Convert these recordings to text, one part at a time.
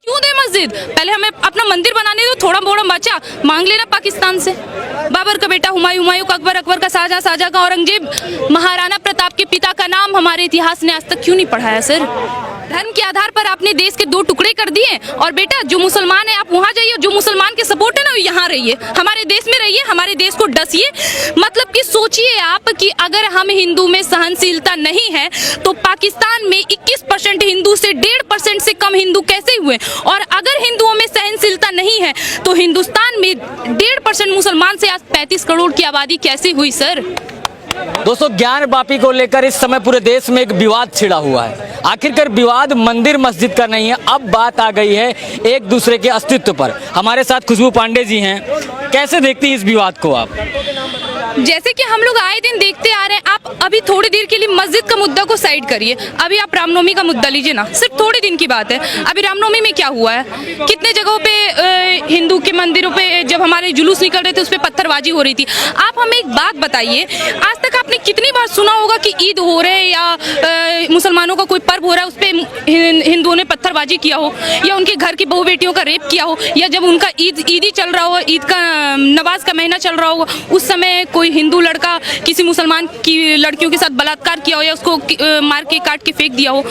क्यों दे मस्जिद? पहले हमें अपना मंदिर बनाने दो, थोड़ा मोड़ा बचा मांग लेना पाकिस्तान से। बाबर का बेटा हुमायूं, हुमायूं का अकबर, अकबर का शाहजहां, शाहजहां का औरंगजेब, महाराणा प्रताप के पिता का नाम हमारे इतिहास ने आज तक क्यों नहीं पढ़ाया सर? धर्म के आधार पर आपने देश के दो टुकड़े कर दिए। और बेटा जो मुसलमान है आप वहाँ जाइए, जो मुसलमान के सपोर्ट है ना यहाँ रहिए, हमारे देश में रहिए, हमारे देश को डसिए। मतलब कि सोचिए आप कि अगर हम हिंदू में सहनशीलता नहीं है तो पाकिस्तान में 21% हिंदू से 1.5% से कम हिंदू कैसे हुए? और अगर हिंदुओं में सहनशीलता नहीं है तो हिंदुस्तान में 1.5% मुसलमान से आज 35 करोड़ की आबादी कैसे हुई सर? दोस्तों, ज्ञानवापी को लेकर इस समय पूरे देश में एक विवाद छिड़ा हुआ है। आखिरकार विवाद मंदिर मस्जिद का नहीं है, अब बात आ गई है एक दूसरे के अस्तित्व पर। हमारे साथ खुशबू पांडे जी हैं। कैसे देखती हैं इस विवाद को आप? जैसे कि हम लोग आए दिन देखते आ रहे हैं, आप अभी थोड़ी देर के लिए मस्जिद का मुद्दा को साइड करिए, अभी आप रामनवमी का मुद्दा लीजिए ना, सिर्फ थोड़े दिन की बात है। अभी रामनवमी में क्या हुआ है? कितने जगहों पे हिंदू के मंदिरों पे जब हमारे जुलूस निकल रहे थे उस पर पत्थरबाजी हो रही थी। आप हमें एक बात बताइए, आज तक आपने कितनी बार सुना होगा कि ईद हो रहे है या मुसलमानों का कोई पर्व हो रहा है उस पर हिंदुओं ने पत्थरबाजी किया हो, या उनके घर की बहू बेटियों का रेप किया हो, या जब उनका ईदी चल रहा हो, ईद का नमाज का महीना चल रहा हो, उस समय कोई हिंदू लड़का किसी मुसलमान की लड़कियों के साथ बलात्कार किया हो या उसको मार के काट के फेंक दिया हो।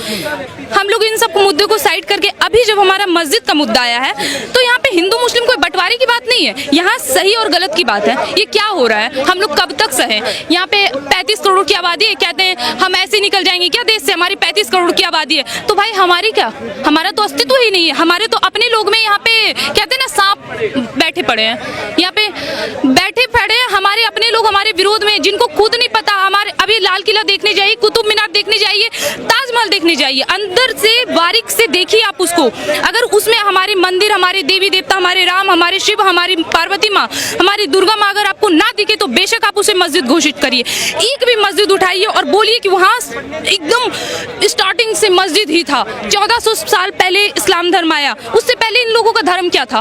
हम लोग इन सब मुद्दों को साइड करके अभी जब हमारा मस्जिद का मुद्दा आया है तो यहाँ पे हिंदू मुस्लिम कोई बंटवारे की बात नहीं है, यहाँ सही और गलत की बात है। ये क्या हो रहा है? हम लोग कब तक सहे? यहाँ पे 35 करोड़ की आबादी है, कहते हैं हम ऐसे निकल जाएंगे क्या देश से? हमारी 35 करोड़ की आबादी है तो भाई हमारी क्या? हमारा तो अस्तित्व ही नहीं है। हमारे तो अपने लोग में यहाँ पे कहते हैं ना सांप बैठे पड़े हैं, यहाँ पे बैठे पड़े हैं हमारे अपने लोग हमारे विरोध में, जिनको खुद नहीं पता। हमारे अभी लाल किला देखने जाइए, कुतुब मीनार देखने जाइए, ताजमहल देखने जाइए, अंदर से बारीक से देखिए आप उसको। अगर उसमें हमारे मंदिर, हमारे देवी देवता, हमारे राम, हमारे शिव, हमारी पार्वती माँ, हमारी दुर्गा माँ अगर आपको ना दिखे तो बेशक आप उसे मस्जिद घोषित करिए। एक भी मस्जिद उठाइए और बोलिए कि वहाँ एकदम स्टार्टिंग से मस्जिद ही था। 1400 साल पहले इस्लाम धर्म आया, उससे पहले इन लोगों का धर्म क्या था?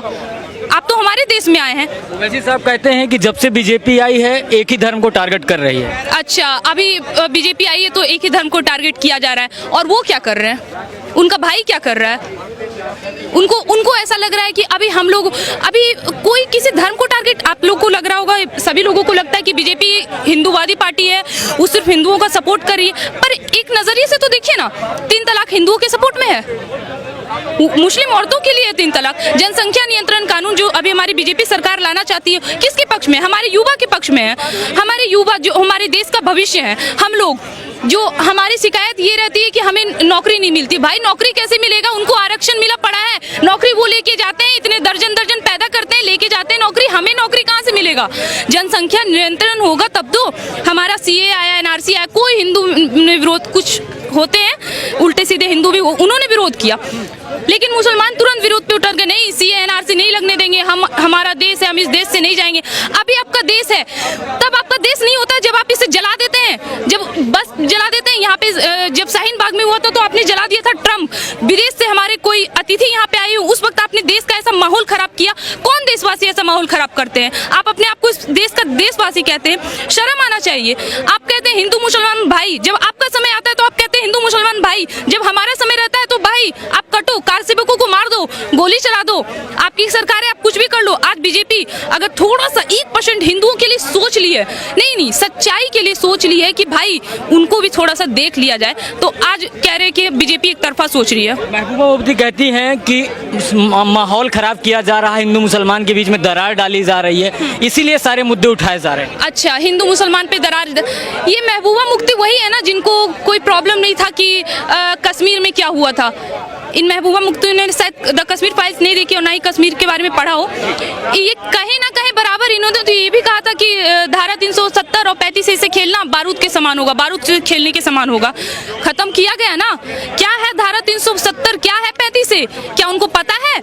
आप तो हमारे देश में आए हैं। वैसे साहब कहते हैं कि जब से बीजेपी आई है एक ही धर्म को टारगेट कर रही है। अच्छा, अभी बीजेपी आई है तो एक ही धर्म को टारगेट किया जा रहा है, और वो क्या कर रहे हैं? उनका भाई क्या कर रहा है? उनको ऐसा लग रहा है कि अभी हम लोग अभी कोई किसी धर्म को टारगेट, आप लोग को लग रहा होगा, सभी लोगों को लगता है कि बीजेपी हिंदूवादी पार्टी है, वो सिर्फ हिंदुओं का सपोर्ट कर रही है। पर एक नजरिए से तो देखिए ना, 3 तलाक हिंदुओं के सपोर्ट में है, मुस्लिम औरतों के लिए 3 तलाक। जनसंख्या नियंत्रण कानून जो अभी हमारी बीजेपी सरकार लाना चाहती है, किसके पक्ष में? हमारे युवा के पक्ष में है। हमारे युवा जो हमारे देश का भविष्य है, हम लोग जो हमारी शिकायत ये रहती है कि हमें नौकरी नहीं मिलती। भाई नौकरी कैसे मिलेगा? उनको आरक्षण मिला पड़ा है, नौकरी वो लेके जाते हैं, इतने दर्जन दर्जन पैदा करते हैं, लेके जाते हैं नौकरी, हमें नौकरी कहाँ से मिलेगा? जनसंख्या नियंत्रण होगा तब तो। हमारा CA आया, NRC आया, कोई हिंदू ने विरोध, कुछ होते हैं उल्टे सीधे हिंदू भी उन्होंने विरोध किया, लेकिन मुसलमान तुरंत विरोध पे उतर गए, नहीं CA NRC नहीं लगने देंगे, हम हमारा देश है, हम इस देश से नहीं जाएंगे। अभी आपका देश है, तब आपका देश नहीं होता जब आप इसे जला देते हैं, जब बस जला देते हैं। यहाँ पे जब शाहीन बाग में हुआ था तो आपने जला दिया था। ट्रम्प विदेश से हमारे कोई अतिथि यहाँ पे आए, उस वक्त आपने देश का ऐसा माहौल खराब किया। कौन देशवासी ऐसा माहौल खराब करते हैं? आप अपने आप को इस देश का देशवासी कहते हैं, शर्म आना चाहिए। आप कहते हैं हिंदू मुसलमान भाई, जब आपका समय आता है तो आप कहते हैं हिंदू मुसलमान भाई, जब हमारा समय रहता है तो भाई आप कटो, कार सेवकों को मार दो, गोली चला दो, आपकी सरकार है, आप कुछ भी कर लो। आज बीजेपी अगर थोड़ा सा 1% हिंदुओं के लिए सोच ली है, नहीं सच्चाई के लिए सोच ली है कि भाई उनको भी थोड़ा सा देख लिया जाए, तो आज कह रहे हैं कि बीजेपी एक तरफा सोच रही है। महबूबा मुफ्ती कहती हैं कि माहौल खराब किया जा रहा है, हिंदू मुसलमान के बीच में दरार डाली जा रही है, इसीलिए सारे मुद्दे उठाए जा रहे हैं। अच्छा, हिंदू मुसलमान पे दरार, ये महबूबा मुफ्ती वही है ना जिनको कोई प्रॉब्लम नहीं था कि कश्मीर में क्या हुआ था। इन महबूबा मुफ्ती ने शायद द कश्मीर फाइल्स नहीं देखी और ना ही कश्मीर के बारे में पढ़ा हो। ये कहीं ना कहीं बराबर इन्होंने तो ये भी कहा था कि धारा 370 और 35 से खेलना बारूद के समान होगा, बारूद से खेलने के समान होगा। खत्म किया गया ना। क्या है धारा 370, क्या है 35 से? क्या उनको पता है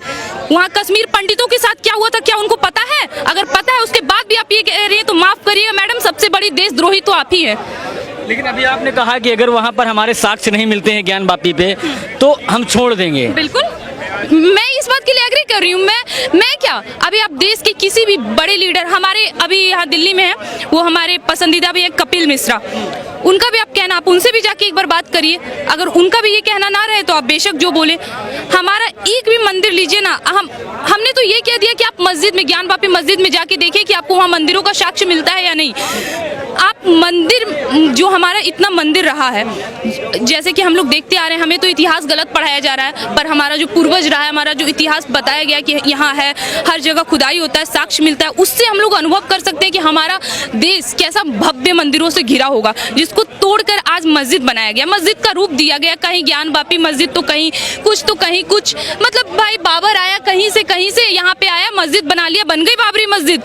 वहाँ कश्मीर पंडितों के साथ क्या हुआ था? क्या उनको पता है? अगर पता है उसके बाद भी आप ये कह रही हैं तो माफ करिएगा मैडम, सबसे बड़ी देशद्रोही तो आप ही है। लेकिन अभी आपने कहा कि अगर वहाँ पर हमारे साक्ष्य नहीं मिलते हैं ज्ञानवापी पे तो हम छोड़ देंगे। बिल्कुल, मैं इस बात के लिए एग्री कर रही हूँ। मैं क्या, अभी आप देश के किसी भी बड़े लीडर, हमारे अभी यहाँ दिल्ली में है, वो हमारे पसंदीदा भी है कपिल मिश्रा, उनका भी आप कहना, आप उनसे भी जाके एक बार बात करिए। अगर उनका भी ये कहना ना रहे तो आप बेशक जो बोले। हमारा एक भी मंदिर लीजिए ना, हमने तो ये कह दिया कि आप मस्जिद में, ज्ञानवापी मस्जिद में जाके देखिए कि आपको वहाँ मंदिरों का साक्ष्य मिलता है या नहीं। आप मंदिर, जो हमारा इतना मंदिर रहा है, जैसे कि हम लोग देखते आ रहे हैं, हमें तो इतिहास गलत पढ़ाया जा रहा है, पर हमारा जो पूर्वज रहा है, हमारा जो इतिहास बताया गया कि यहाँ है, हर जगह खुदाई होता है, साक्ष्य मिलता है, उससे हम लोग अनुभव कर सकते हैं कि हमारा देश कैसा भव्य मंदिरों से घिरा होगा, जिसको तोड़कर आज मस्जिद बनाया गया, मस्जिद का रूप दिया गया। कहीं ज्ञानवापी मस्जिद तो कहीं कुछ, तो कहीं कुछ। मतलब भाई बाबर आया कहीं से यहाँ पे आया, मस्जिद बना लिया, बन गई बाबरी मस्जिद।